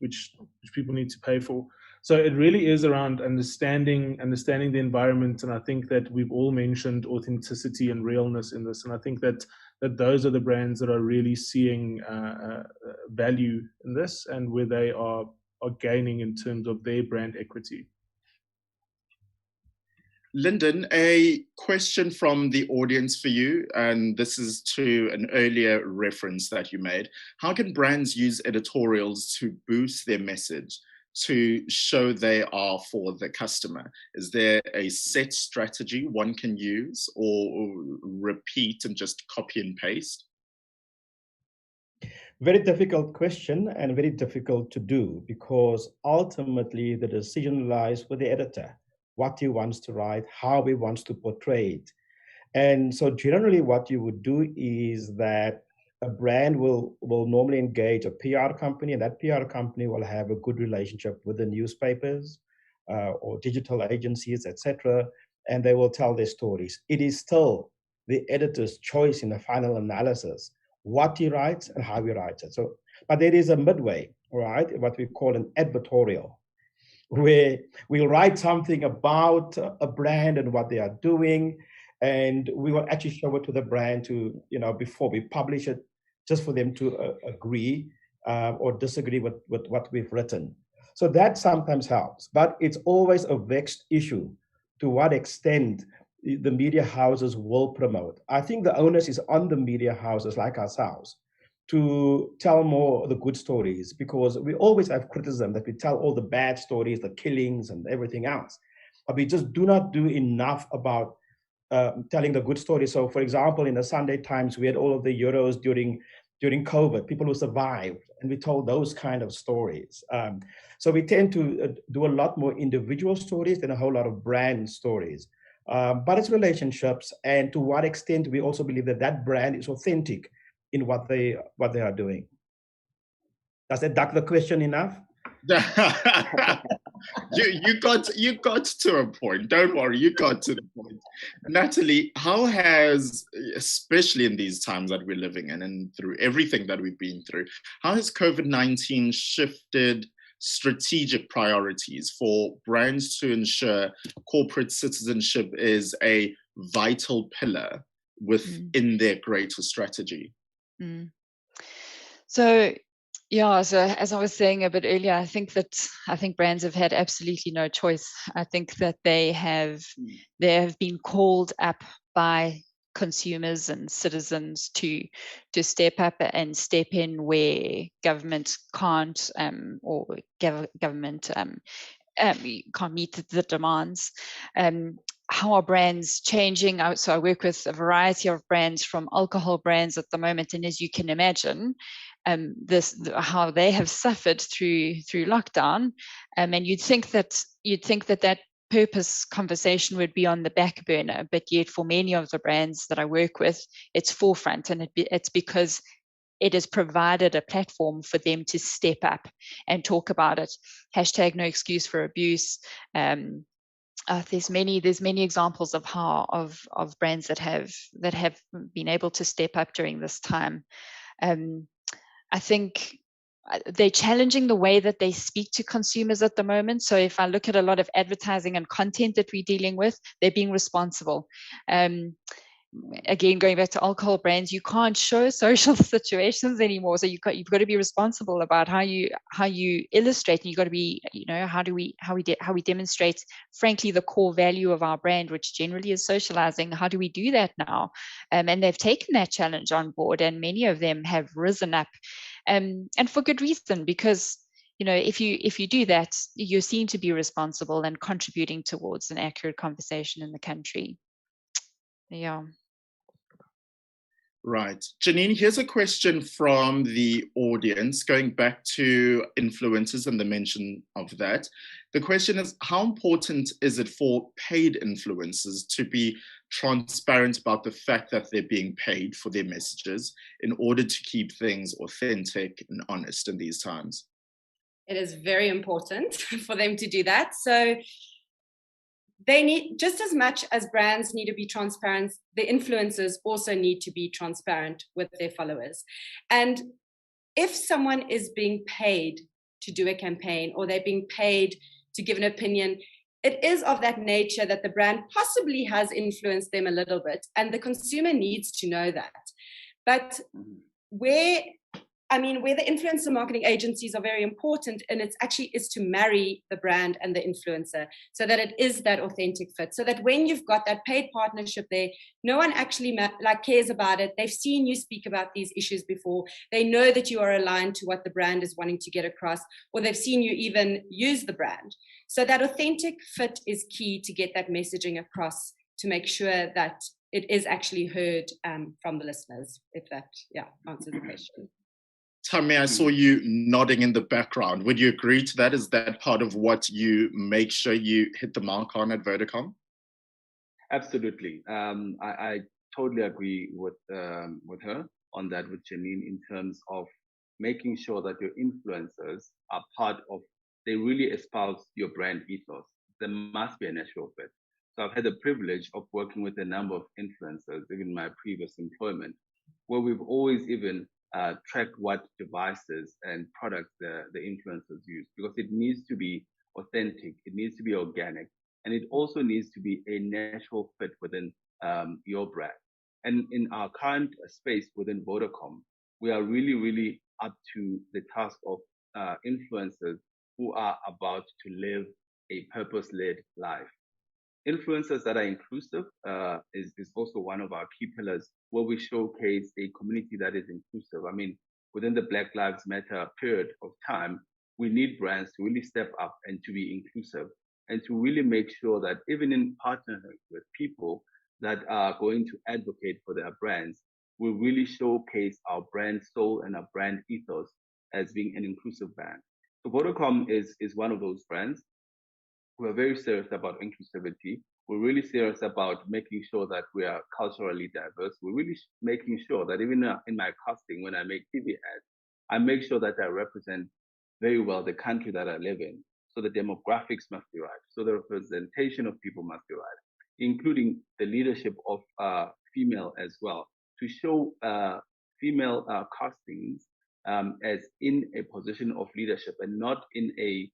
people need to pay for. So it really is around understanding the environment, and I think that we've all mentioned authenticity and realness in this, and I think that those are the brands that are really seeing value in this, and where they are gaining in terms of their brand equity. Lyndon, a question from the audience for you, and this is to an earlier reference that you made. How can brands use editorials to boost their message, to show they are for the customer? Is there a set strategy one can use, or repeat and just copy and paste? Very difficult question, and very difficult to do, because ultimately the decision lies with the editor, what he wants to write, how he wants to portray it. And so generally what you would do is that a brand will normally engage a PR company, and that PR company will have a good relationship with the newspapers or digital agencies, etc., and they will tell their stories. It is still the editor's choice in the final analysis, what he writes and how he writes it. So, but there is a midway, right? What we call an advertorial, where we'll write something about a brand and what they are doing, and we will actually show it to the brand to, before we publish it, just for them to agree or disagree with what we've written. So that sometimes helps, but it's always a vexed issue to what extent the media houses will promote. I think the onus is on the media houses like ourselves to tell more the good stories, because we always have criticism that we tell all the bad stories, the killings and everything else, but we just do not do enough about telling the good stories. So for example, in the Sunday Times, we had all of the heroes during COVID, people who survived, and we told those kind of stories. So we tend to do a lot more individual stories than a whole lot of brand stories. But it's relationships, and to what extent we also believe that brand is authentic in what they are doing. Does that duck the question enough? You got to a point. Don't worry, you got to the point. Natalie, how has, especially in these times that we're living in and through everything that we've been through, how has COVID-19 shifted strategic priorities for brands to ensure corporate citizenship is a vital pillar within their greater strategy? So as I was saying a bit earlier, I think brands have had absolutely no choice. I think that they have been called up by consumers and citizens to step up and step in where government can't, or government can't meet the demands. How are brands changing? So I work with a variety of brands, from alcohol brands at the moment, and as you can imagine, how they have suffered through lockdown, and you'd think that purpose conversation would be on the back burner, but yet for many of the brands that I work with, it's forefront, and it's because it has provided a platform for them to step up and talk about it. Hashtag no excuse for abuse. There's many examples of brands that have been able to step up during this time. I think they're challenging the way that they speak to consumers at the moment. So if I look at a lot of advertising and content that we're dealing with, they're being responsible. again, going back to alcohol brands, you can't show social situations anymore. So you've got to be responsible about how you illustrate, and you've got to be, how we demonstrate, frankly, the core value of our brand, which generally is socializing. How do we do that now? And they've taken that challenge on board, and many of them have risen up, and for good reason, because if you do that, you're seen to be responsible and contributing towards an accurate conversation in the country. Yeah. Right. Janine, here's a question from the audience, going back to influencers and the mention of that. The question is, how important is it for paid influencers to be transparent about the fact that they're being paid for their messages in order to keep things authentic and honest in these times? It is very important for them to do that. So they need, just as much as brands need to be transparent, the influencers also need to be transparent with their followers. And if someone is being paid to do a campaign, or they're being paid to give an opinion, it is of that nature that the brand possibly has influenced them a little bit, and the consumer needs to know that. But where the influencer marketing agencies are very important, and it's actually is to marry the brand and the influencer so that it is that authentic fit, so that when you've got that paid partnership there, no one actually cares about it. They've seen you speak about these issues before. They know that you are aligned to what the brand is wanting to get across, or they've seen you even use the brand. So that authentic fit is key to get that messaging across, to make sure that it is actually heard from the listeners, if that answers the question. Tammy, I saw you nodding in the background. Would you agree to that? Is that part of what you make sure you hit the mark on at Vodacom? Absolutely. I totally agree with her on that, with Janine, in terms of making sure that your influencers are part of, they really espouse your brand ethos. There must be a natural fit. So I've had the privilege of working with a number of influencers, even in my previous employment, where we've always even track what devices and products the influencers use, because it needs to be authentic, it needs to be organic, and it also needs to be a natural fit within your brand. And in our current space within Vodacom, we are really, really up to the task of influencers who are about to live a purpose-led life. Influencers that are inclusive is also one of our key pillars, where we showcase a community that is inclusive. I mean, within the Black Lives Matter period of time, we need brands to really step up and to be inclusive, and to really make sure that even in partnering with people that are going to advocate for their brands, we really showcase our brand soul and our brand ethos as being an inclusive brand. So Vodacom is one of those brands. We're very serious about inclusivity. We're really serious about making sure that we are culturally diverse. We're really making sure that even in my casting, when I make TV ads, I make sure that I represent very well the country that I live in. So the demographics must be right. So the representation of people must be right, including the leadership of female as well, to show female castings as in a position of leadership, and not in a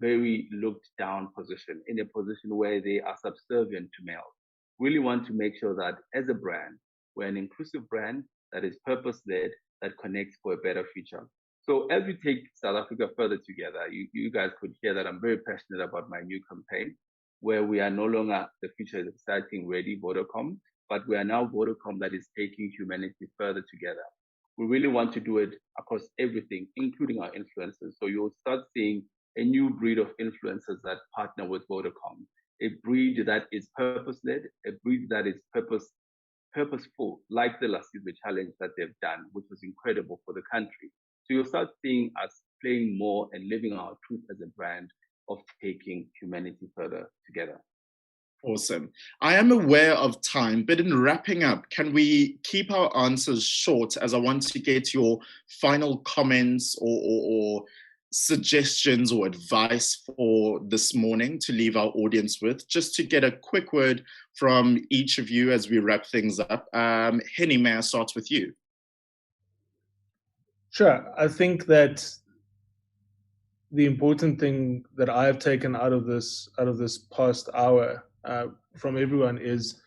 very looked down position, in a position where they are subservient to males. Really want to make sure that as a brand, we're an inclusive brand that is purpose-led, that connects for a better future. So as we take South Africa further together, you guys could hear that I'm very passionate about my new campaign, where we are no longer the future is exciting, ready Vodacom, but we are now Vodacom that is taking humanity further together. We really want to do it across everything, including our influencers. So you'll start seeing a new breed of influencers that partner with Vodacom, a breed that is purpose-led, a breed that is purposeful, like the Lasizwe challenge that they've done, which was incredible for the country. So you'll start seeing us playing more and living our truth as a brand of taking humanity further together. Awesome. I am aware of time, but in wrapping up, can we keep our answers short, as I want to get your final comments or suggestions or advice for this morning to leave our audience with, just to get a quick word from each of you as we wrap things up. Henny, may I start with you? Sure. I think that the important thing that I've taken out of this past hour from everyone is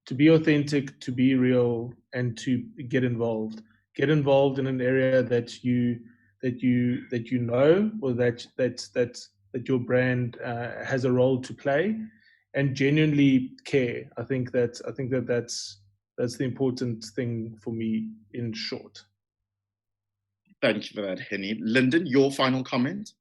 to be authentic, to be real, and to get involved. Get involved in an area that you know, or that your brand has a role to play, and genuinely care. I think that's the important thing for me, in short. Thank you for that, Henny. Lyndon, your final comment?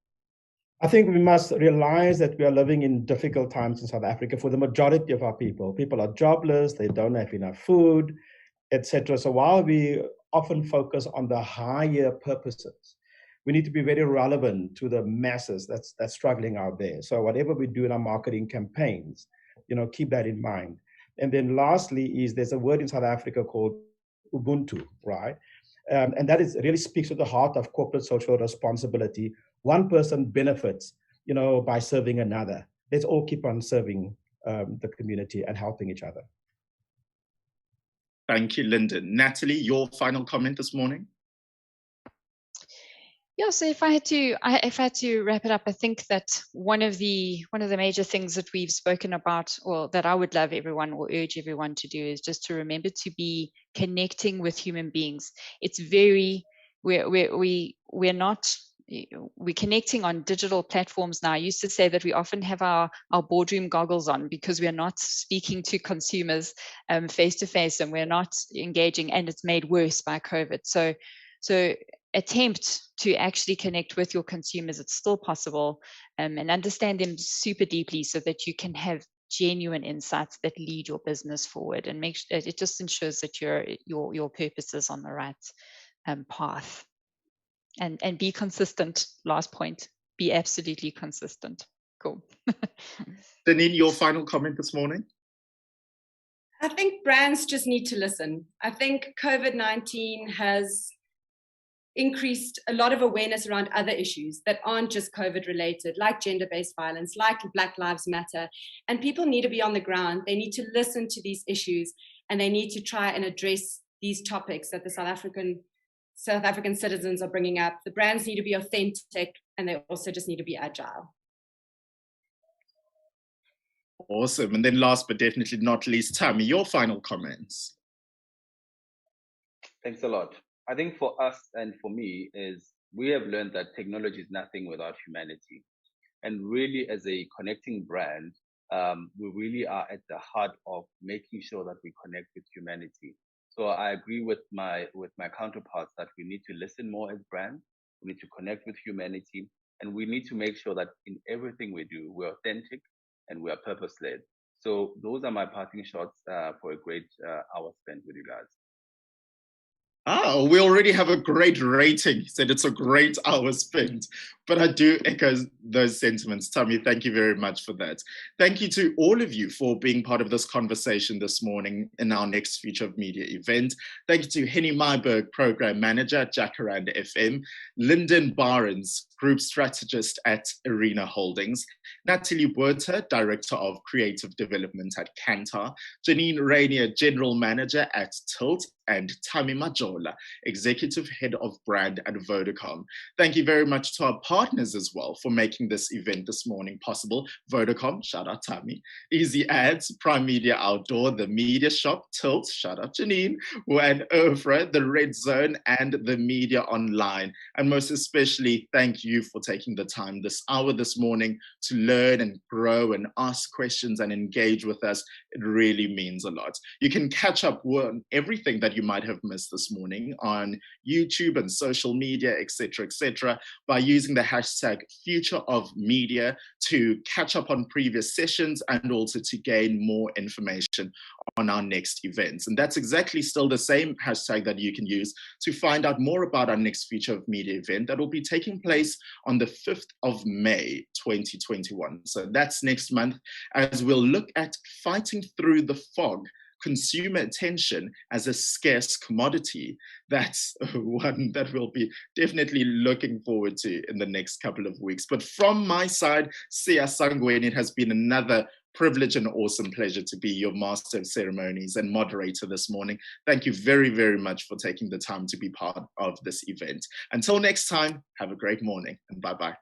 I think we must realize that we are living in difficult times in South Africa for the majority of our people. People are jobless, they don't have enough food, etc. So while we often focus on the higher purposes, we need to be very relevant to the masses that's struggling out there. So whatever we do in our marketing campaigns, keep that in mind. And then lastly there's a word in South Africa called Ubuntu, right? And that really speaks to the heart of corporate social responsibility. One person benefits, by serving another. Let's all keep on serving the community and helping each other. Thank you, Lyndon. Natalie, your final comment this morning? Yeah, so if I had to wrap it up, I think that one of the major things that we've spoken about, or that I would love everyone or urge everyone to do, is just to remember to be connecting with human beings. It's we're connecting on digital platforms now. I used to say that we often have our boardroom goggles on because we're not speaking to consumers face to face, and we're not engaging, and it's made worse by COVID. So attempt to actually connect with your consumers. It's still possible, and understand them super deeply so that you can have genuine insights that lead your business forward, and it just ensures that your purpose is on the right path. And be consistent. Last point, be absolutely consistent. Cool. Janine, your final comment this morning? I think brands just need to listen. I think COVID-19 has increased a lot of awareness around other issues that aren't just COVID related, like gender-based violence, like Black Lives Matter. And people need to be on the ground. They need to listen to these issues, and they need to try and address these topics that the South African citizens are bringing up. The brands need to be authentic, and they also just need to be agile. Awesome. And then last but definitely not least, Tammy, your final comments. Thanks a lot. I think for us and for me we have learned that technology is nothing without humanity. And really, as a connecting brand, we really are at the heart of making sure that we connect with humanity. So I agree with my counterparts that we need to listen more as brands. We need to connect with humanity, and we need to make sure that in everything we do, we're authentic and we are purpose-led. So those are my parting shots for a great hour spent with you guys. We already have a great rating. He said it's a great hour spent, but I do echo those sentiments. Tammy, thank you very much for that. Thank you to all of you for being part of this conversation this morning in our next Future of Media event. Thank you to Henny Myberg, Program Manager at Jacaranda FM, Lyndon Barnes, Group Strategist at Arena Holdings, Natalie Werter, Director of Creative Development at Kantar, Janine Rainier, General Manager at Tilt, and Tammy Majola, Executive Head of Brand at Vodacom. Thank you very much to our partners as well for making this event this morning possible. Vodacom, shout out Tammy, Easy Ads, Prime Media Outdoor, The Media Shop, Tilt, shout out Janine, and Ofra, The Red Zone, and The Media Online. And most especially, thank you for taking the time this hour this morning to learn and grow and ask questions and engage with us. It really means a lot. You can catch up on everything that you might have missed this morning on YouTube and social media, etc., by using the hashtag Future of Media to catch up on previous sessions and also to gain more information on our next events. And that's exactly still the same hashtag that you can use to find out more about our next Future of Media event that will be taking place on the 5th of May, 2021. So that's next month, as we'll look at fighting through the fog, consumer attention as a scarce commodity. That's one that we'll be definitely looking forward to in the next couple of weeks. But from my side, Sia Sangweni, it has been another privilege and awesome pleasure to be your master of ceremonies and moderator this morning. Thank you very, very much for taking the time to be part of this event. Until next time, have a great morning and bye-bye.